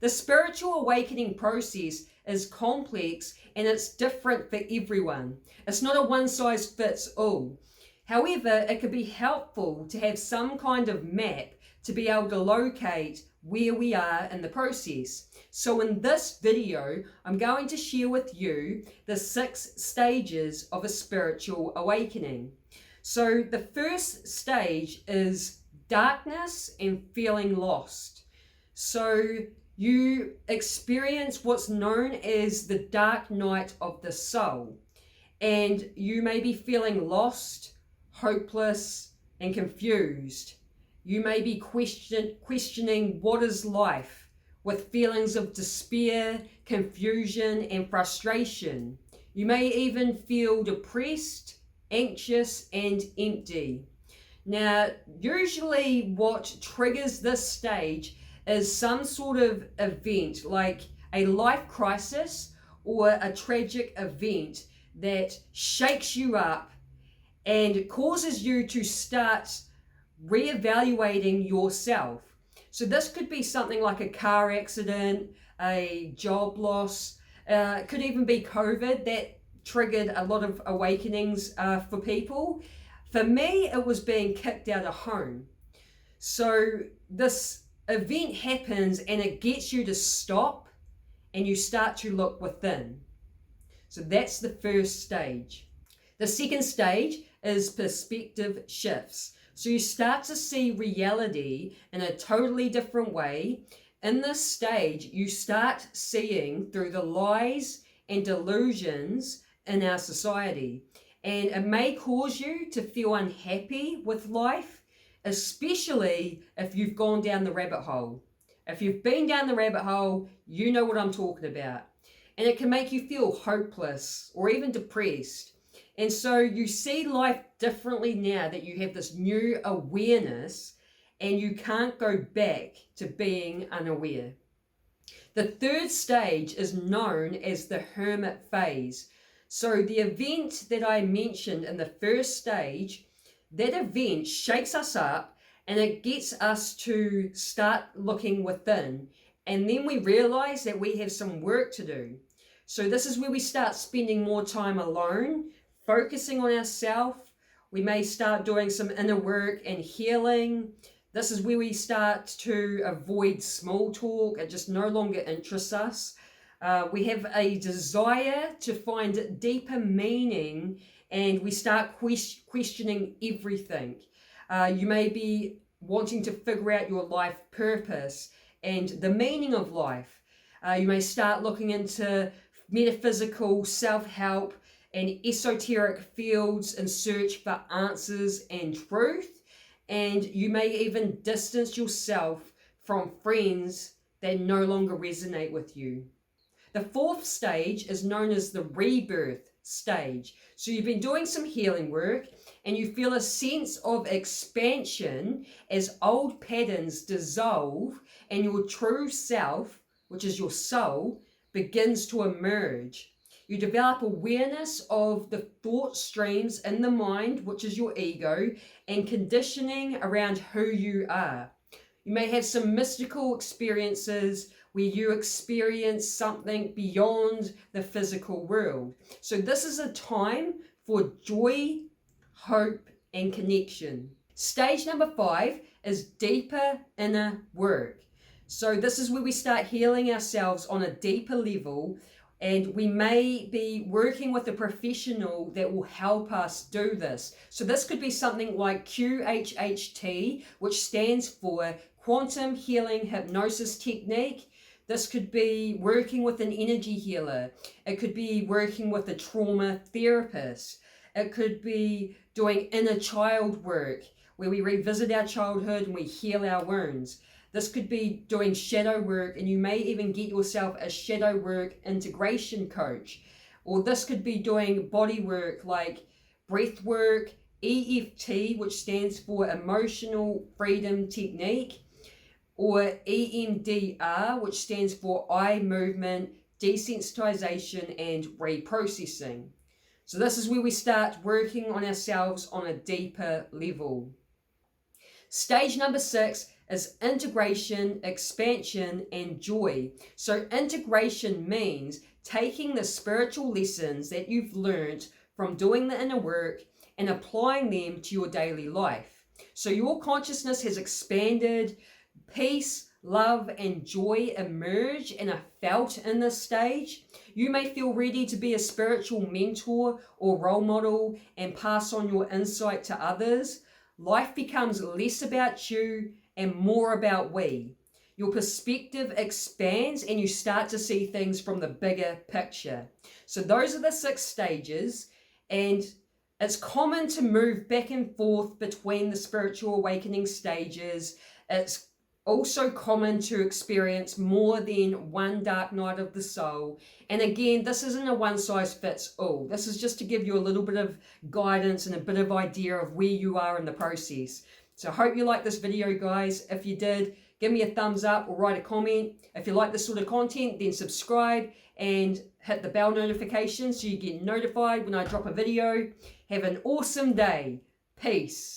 The spiritual awakening process is complex and it's different for everyone. It's not a one size fits all. However, it could be helpful to have some kind of map to be able to locate where we are in the process. So in this video, I'm going to share with you the 6 stages of a spiritual awakening. So the first stage is darkness and feeling lost. So you experience what's known as the dark night of the soul, and you may be feeling lost, hopeless, and confused. You may be questioning what is life, with feelings of despair, confusion, and frustration. You may even feel depressed, anxious, and empty. Now, usually what triggers this stage is some sort of event, like a life crisis or a tragic event that shakes you up and causes you to start reevaluating yourself. So this could be something like a car accident, a job loss, it could even be COVID that triggered a lot of awakenings for people. For me, it was being kicked out of home. So this event happens and it gets you to stop and you start to look within. So that's the first stage. The second stage is perspective shifts. So you start to see reality in a totally different way. In this stage, you start seeing through the lies and delusions in our society. And it may cause you to feel unhappy with life, especially if you've gone down the rabbit hole. If you've been down the rabbit hole, you know what I'm talking about. And it can make you feel hopeless or even depressed. And so you see life differently now that you have this new awareness and you can't go back to being unaware. The third stage is known as the hermit phase. So the event that I mentioned in the first stage, that event shakes us up and it gets us to start looking within. And then we realize that we have some work to do. So this is where we start spending more time alone, focusing on ourselves. We may start doing some inner work and healing. This is where we start to avoid small talk. It just no longer interests us. We have a desire to find deeper meaning and we start questioning everything. You may be wanting to figure out your life purpose and the meaning of life. You may start looking into metaphysical self-help and esoteric fields in search for answers and truth. And you may even distance yourself from friends that no longer resonate with you. The fourth stage is known as the rebirth stage. So you've been doing some healing work and you feel a sense of expansion as old patterns dissolve and your true self, which is your soul, begins to emerge. You develop awareness of the thought streams in the mind, which is your ego, and conditioning around who you are. You may have some mystical experiences where you experience something beyond the physical world. So this is a time for joy, hope, and connection. Stage number 5 is deeper inner work. So this is where we start healing ourselves on a deeper level, and we may be working with a professional that will help us do this. So this could be something like QHHT, which stands for Quantum Healing Hypnosis Technique. This could be working with an energy healer. It could be working with a trauma therapist. It could be doing inner child work, where we revisit our childhood and we heal our wounds. This could be doing shadow work, and you may even get yourself a shadow work integration coach. Or this could be doing body work like breath work, EFT, which stands for Emotional Freedom Technique, or EMDR, which stands for eye movement, desensitization, and reprocessing. So this is where we start working on ourselves on a deeper level. Stage number 6 is integration, expansion, and joy. So integration means taking the spiritual lessons that you've learned from doing the inner work and applying them to your daily life. So your consciousness has expanded, peace, love, and joy emerge and are felt in this stage. You may feel ready to be a spiritual mentor or role model and pass on your insight to others. Life becomes less about you and more about we. Your perspective expands and you start to see things from the bigger picture. So those are the 6 stages, and it's common to move back and forth between the spiritual awakening stages. It's also common to experience more than one dark night of the soul. And again, this isn't a one size fits all. This is just to give you a little bit of guidance and a bit of idea of where you are in the process. So I hope you liked this video, guys. If you did, give me a thumbs up or write a comment. If you like this sort of content, then subscribe and hit the bell notification so you get notified when I drop a video. Have an awesome day. Peace.